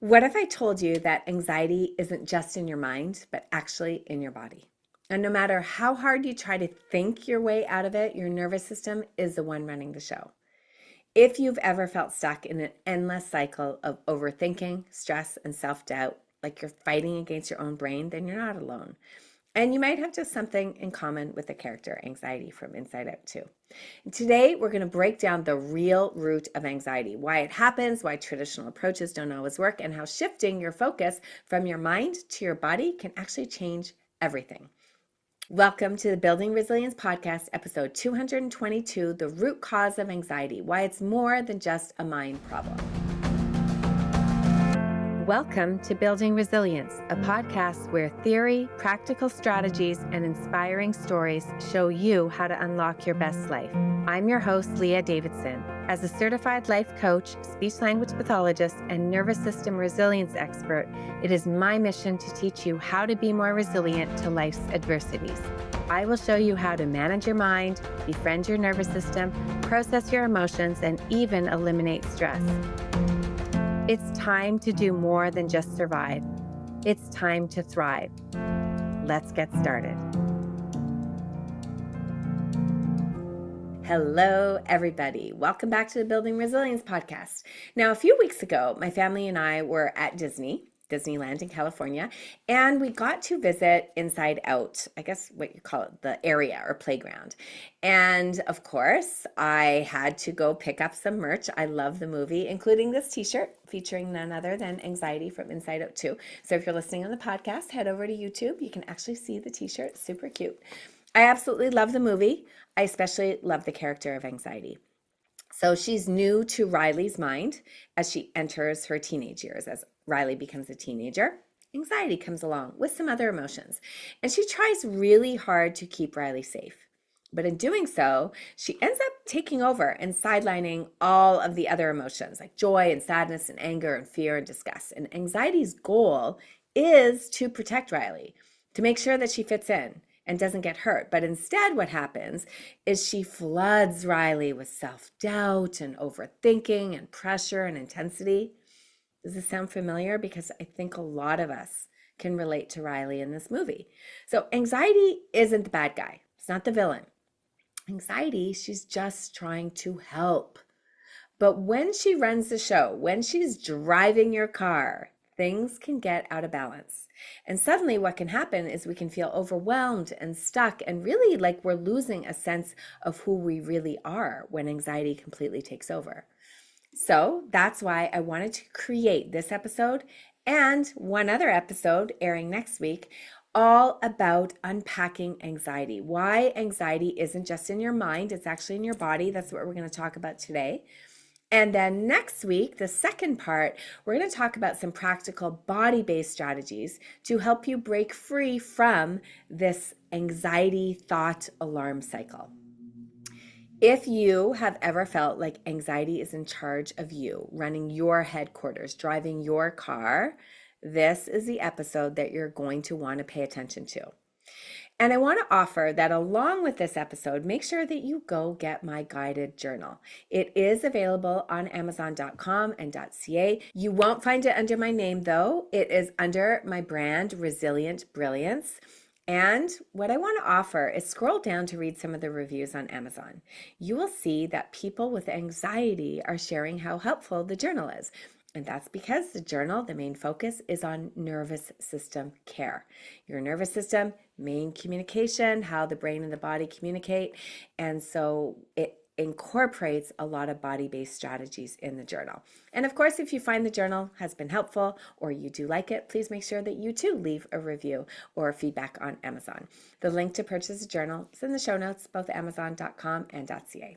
What if I told you that anxiety isn't just in your mind, but actually in your body? And no matter how hard you try to think your way out of it, your nervous system is the one running the show. If you've ever felt stuck in an endless cycle of overthinking, stress, and self doubt, like you're fighting against your own brain, then you're not alone. And you might have just something in common with the character anxiety from Inside Out too. Today, we're going to break down the real root of anxiety, why it happens, why traditional approaches don't always work, and how shifting your focus from your mind to your body can actually change everything. Welcome to the Building Resilience Podcast, episode 222, The Root Cause of Anxiety, why it's more than just a mind problem. Welcome to Building Resilience, a podcast where theory, practical strategies, and inspiring stories show you how to unlock your best life. I'm your host, Leah Davidson. As a certified life coach, speech-language pathologist, and nervous system resilience expert, it is my mission to teach you how to be more resilient to life's adversities. I will show you how to manage your mind, befriend your nervous system, process your emotions, and even eliminate stress. It's time to do more than just survive. It's time to thrive. Let's get started. Hello, everybody. Welcome back to the Building Resilience Podcast. Now, a few weeks ago, my family and I were at Disneyland in California, and we got to visit Inside Out, I guess what you call it, the area or playground. And of course, I had to go pick up some merch. I love the movie, including this t-shirt featuring none other than Anxiety from Inside Out 2. So if you're listening on the podcast, head over to YouTube. You can actually see the t-shirt. Super cute. I absolutely love the movie. I especially love the character of Anxiety. So she's new to Riley's mind as she enters her teenage years. As Riley becomes a teenager, anxiety comes along with some other emotions. And she tries really hard to keep Riley safe. But in doing so, she ends up taking over and sidelining all of the other emotions like joy and sadness and anger and fear and disgust. And anxiety's goal is to protect Riley, to make sure that she fits in and doesn't get hurt. But instead, what happens is she floods Riley with self-doubt and overthinking and pressure and intensity. Does this sound familiar? Because I think a lot of us can relate to Riley in this movie. So anxiety isn't the bad guy. It's not the villain. Anxiety, she's just trying to help. But when she runs the show, when she's driving your car, things can get out of balance. And suddenly what can happen is we can feel overwhelmed and stuck and really like we're losing a sense of who we really are when anxiety completely takes over. So that's why I wanted to create this episode and one other episode airing next week, all about unpacking anxiety. Why anxiety isn't just in your mind, it's actually in your body. That's what we're going to talk about today. And then next week, the second part, we're going to talk about some practical body-based strategies to help you break free from this anxiety thought alarm cycle. If you have ever felt like anxiety is in charge of you, running your headquarters, driving your car, this is the episode that you're going to want to pay attention to. And I want to offer that along with this episode, make sure that you go get my guided journal. It is available on Amazon.com and .ca. You won't find it under my name though. It is under my brand, Resilient Brilliance. And what I want to offer is scroll down to read some of the reviews on Amazon. You will see that people with anxiety are sharing how helpful the journal is. And that's because the journal, the main focus is on nervous system care. Your nervous system, main communication, how the brain and the body communicate. And so it incorporates a lot of body-based strategies in the journal. And of course, if you find the journal has been helpful or you do like it, please make sure that you too leave a review or feedback on Amazon. The link to purchase the journal is in the show notes, both Amazon.com and .ca.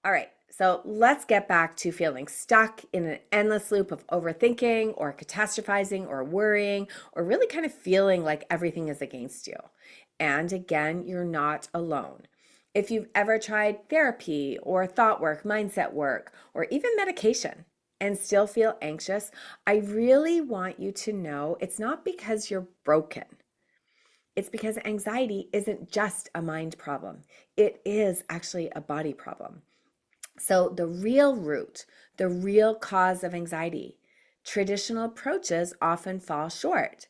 All right, so let's get back to feeling stuck in an endless loop of overthinking or catastrophizing or worrying or really kind of feeling like everything is against you. And again, you're not alone. If you've ever tried therapy or thought work, mindset work, or even medication and still feel anxious, I really want you to know it's not because you're broken. It's because anxiety isn't just a mind problem. It is actually a body problem. So the real root, the real cause of anxiety, traditional approaches often fall short.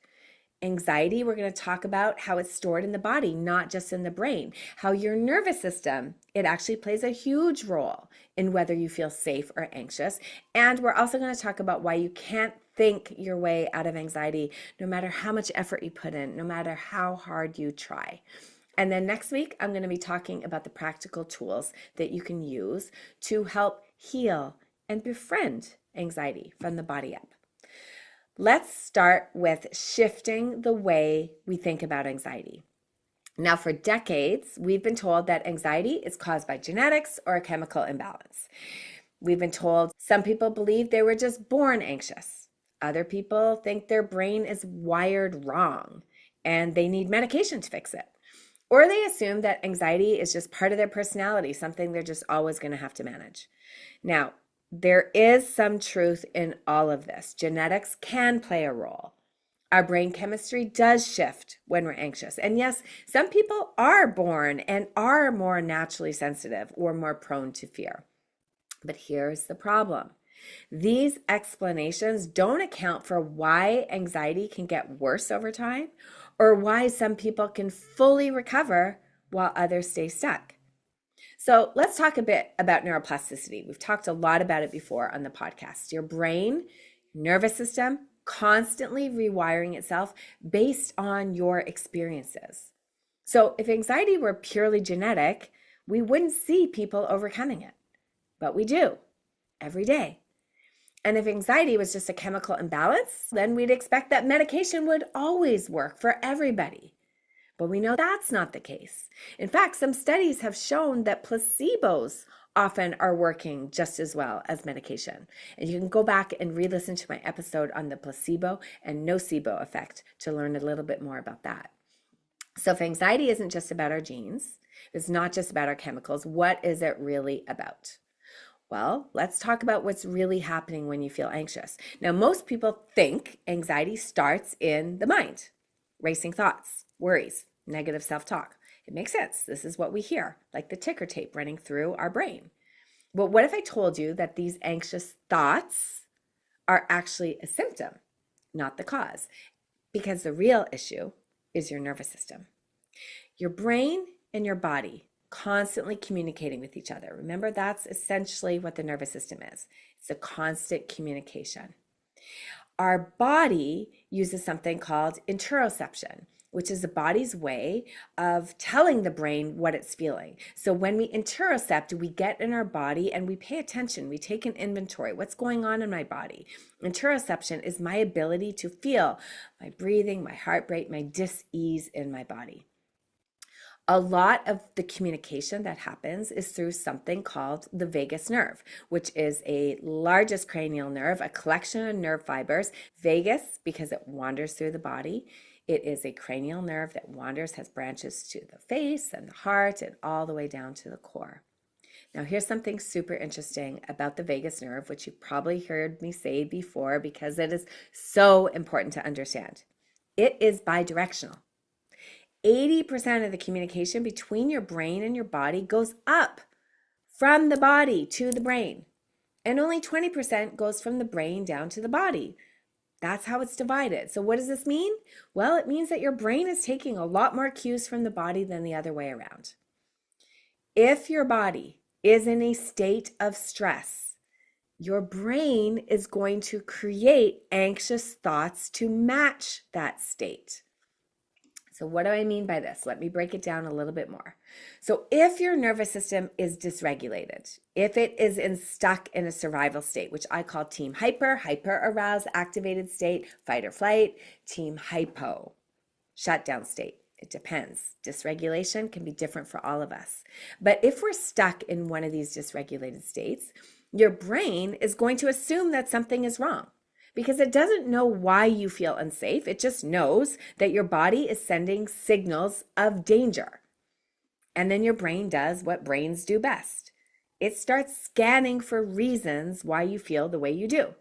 Anxiety, we're going to talk about how it's stored in the body, not just in the brain. How your nervous system, it actually plays a huge role in whether you feel safe or anxious. And we're also going to talk about why you can't think your way out of anxiety, no matter how much effort you put in, no matter how hard you try. And then next week, I'm going to be talking about the practical tools that you can use to help heal and befriend anxiety from the body up. Let's start with shifting the way we think about anxiety. Now, for decades, we've been told that anxiety is caused by genetics or a chemical imbalance. We've been told some people believe they were just born anxious. Other people think their brain is wired wrong and they need medication to fix it. Or they assume that anxiety is just part of their personality, something they're just always going to have to manage. Now, there is some truth in all of this. Genetics can play a role. Our brain chemistry does shift when we're anxious. And yes, some people are born and are more naturally sensitive or more prone to fear. But here's the problem. These explanations don't account for why anxiety can get worse over time or why some people can fully recover while others stay stuck. So let's talk a bit about neuroplasticity. We've talked a lot about it before on the podcast. Your brain, nervous system, constantly rewiring itself based on your experiences. So if anxiety were purely genetic, we wouldn't see people overcoming it, but we do every day. And if anxiety was just a chemical imbalance, then we'd expect that medication would always work for everybody. But we know that's not the case. In fact, some studies have shown that placebos often are working just as well as medication. And you can go back and re-listen to my episode on the placebo and nocebo effect to learn a little bit more about that. So if anxiety isn't just about our genes, it's not just about our chemicals, what is it really about? Well, let's talk about what's really happening when you feel anxious. Now, most people think anxiety starts in the mind, racing thoughts, worries, negative self-talk. It makes sense. This is what we hear, like the ticker tape running through our brain. But what if I told you that these anxious thoughts are actually a symptom, not the cause? Because the real issue is your nervous system. Your brain and your body constantly communicating with each other. Remember, that's essentially what the nervous system is. It's a constant communication. Our body uses something called interoception, which is the body's way of telling the brain what it's feeling. So when we interocept, we get in our body and we pay attention. We take an inventory. What's going on in my body? Interoception is my ability to feel my breathing, my heart rate, my dis-ease in my body. A lot of the communication that happens is through something called the vagus nerve, which is a largest cranial nerve, a collection of nerve fibers. Vagus, because it wanders through the body. It is a cranial nerve that wanders, has branches to the face and the heart and all the way down to the core. Now, here's something super interesting about the vagus nerve, which you've probably heard me say before because it is so important to understand. It is bidirectional. 80% of the communication between your brain and your body goes up from the body to the brain. And only 20% goes from the brain down to the body. That's how it's divided. So what does this mean? Well, it means that your brain is taking a lot more cues from the body than the other way around. If your body is in a state of stress, your brain is going to create anxious thoughts to match that state. So what do I mean by this? Let me break it down a little bit more. So if your nervous system is dysregulated, if it is stuck in a survival state, which I call team hyper aroused, activated state, fight or flight, team hypo, shutdown state. It depends. Dysregulation can be different for all of us. But if we're stuck in one of these dysregulated states, your brain is going to assume that something is wrong, because it doesn't know why you feel unsafe. It just knows that your body is sending signals of danger. And then your brain does what brains do best. It starts scanning for reasons why you feel the way you do.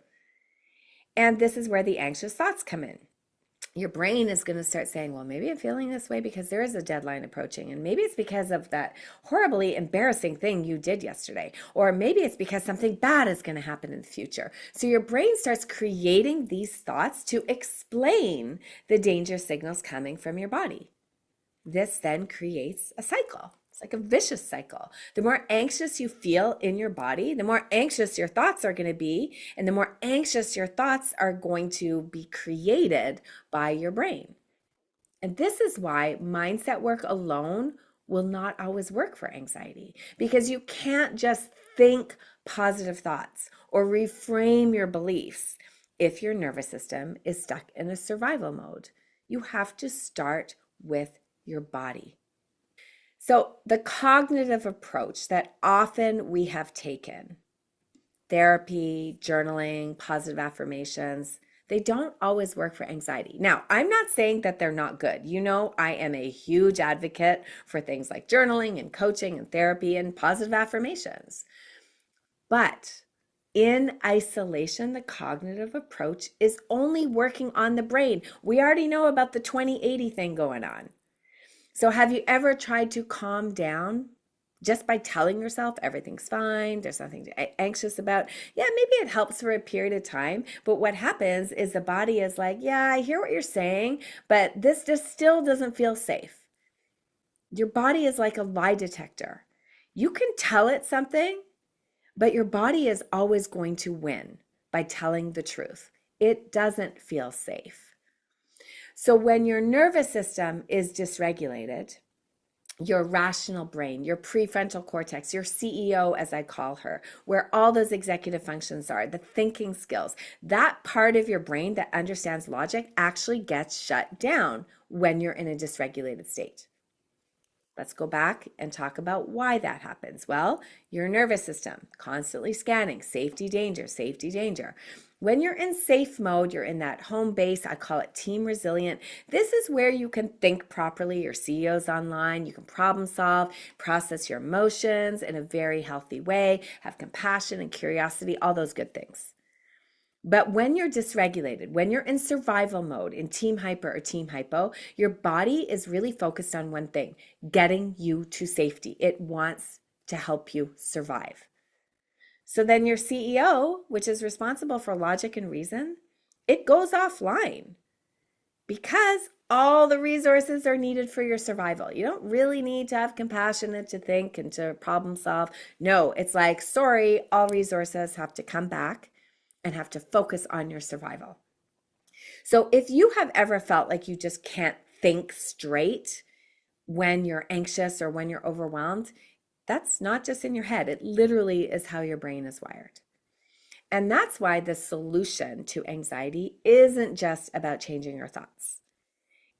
And this is where the anxious thoughts come in. your brain is going to start saying, well, maybe I'm feeling this way because there is a deadline approaching. And maybe it's because of that horribly embarrassing thing you did yesterday. Or maybe it's because something bad is going to happen in the future. So your brain starts creating these thoughts to explain the danger signals coming from your body. This then creates a cycle. It's like a vicious cycle. The more anxious you feel in your body, the more anxious your thoughts are going to be, and the more anxious your thoughts are going to be created by your brain. And this is why mindset work alone will not always work for anxiety, because you can't just think positive thoughts or reframe your beliefs if your nervous system is stuck in a survival mode. You have to start with your body. So the cognitive approach that often we have taken, therapy, journaling, positive affirmations, they don't always work for anxiety. Now, I'm not saying that they're not good. You know, I am a huge advocate for things like journaling and coaching and therapy and positive affirmations. But in isolation, the cognitive approach is only working on the brain. We already know about the 20/80 thing going on. So have you ever tried to calm down just by telling yourself everything's fine, there's nothing anxious about? Yeah, maybe it helps for a period of time, but what happens is the body is like, yeah, I hear what you're saying, but this just still doesn't feel safe. Your body is like a lie detector. You can tell it something, but your body is always going to win by telling the truth. It doesn't feel safe. So when your nervous system is dysregulated, your rational brain, your prefrontal cortex, your CEO, as I call her, where all those executive functions are, the thinking skills, that part of your brain that understands logic actually gets shut down when you're in a dysregulated state. Let's go back and talk about why that happens. Well, your nervous system constantly scanning, safety, danger, safety, danger. When you're in safe mode, you're in that home base. I call it team resilient. This is where you can think properly. Your CEO's online. You can problem solve, process your emotions in a very healthy way, have compassion and curiosity, all those good things. But when you're dysregulated, when you're in survival mode, in team hyper or team hypo, your body is really focused on one thing, getting you to safety. It wants to help you survive. So then your CEO, which is responsible for logic and reason, it goes offline because all the resources are needed for your survival. You don't really need to have compassion and to think and to problem solve. No, it's like, sorry, all resources have to come back and have to focus on your survival. So if you have ever felt like you just can't think straight when you're anxious or when you're overwhelmed, that's not just in your head. It literally is how your brain is wired. And that's why the solution to anxiety isn't just about changing your thoughts.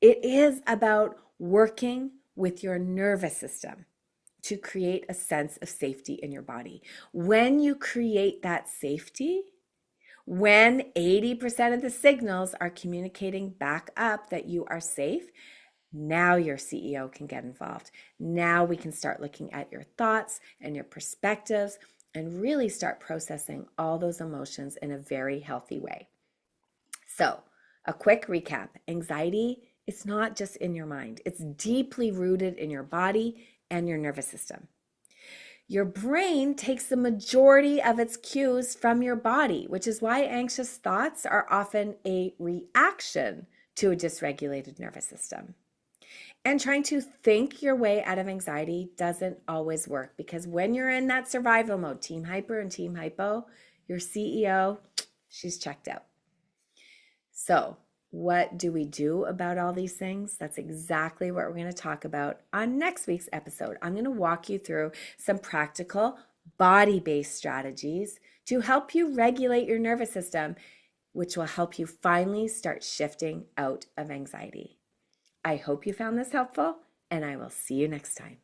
It is about working with your nervous system to create a sense of safety in your body. When you create that safety, when 80% of the signals are communicating back up that you are safe, now your CEO can get involved. Now we can start looking at your thoughts and your perspectives and really start processing all those emotions in a very healthy way. So, a quick recap. Anxiety is not just in your mind. It's deeply rooted in your body and your nervous system. Your brain takes the majority of its cues from your body, which is why anxious thoughts are often a reaction to a dysregulated nervous system. And trying to think your way out of anxiety doesn't always work because when you're in that survival mode, team hyper and team hypo, your CEO, she's checked out. So, what do we do about all these things? That's exactly what we're going to talk about on next week's episode. I'm going to walk you through some practical body-based strategies to help you regulate your nervous system, which will help you finally start shifting out of anxiety. I hope you found this helpful, and I will see you next time.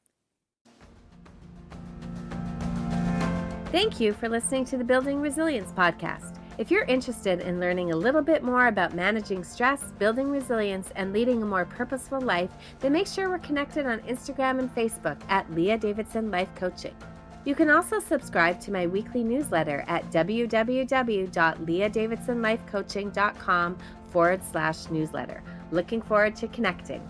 Thank you for listening to the Building Resilience podcast. If you're interested in learning a little bit more about managing stress, building resilience, and leading a more purposeful life, then make sure we're connected on Instagram and Facebook at Leah Davidson Life Coaching. You can also subscribe to my weekly newsletter at www.leahdavidsonlifecoaching.com/newsletter. Looking forward to connecting.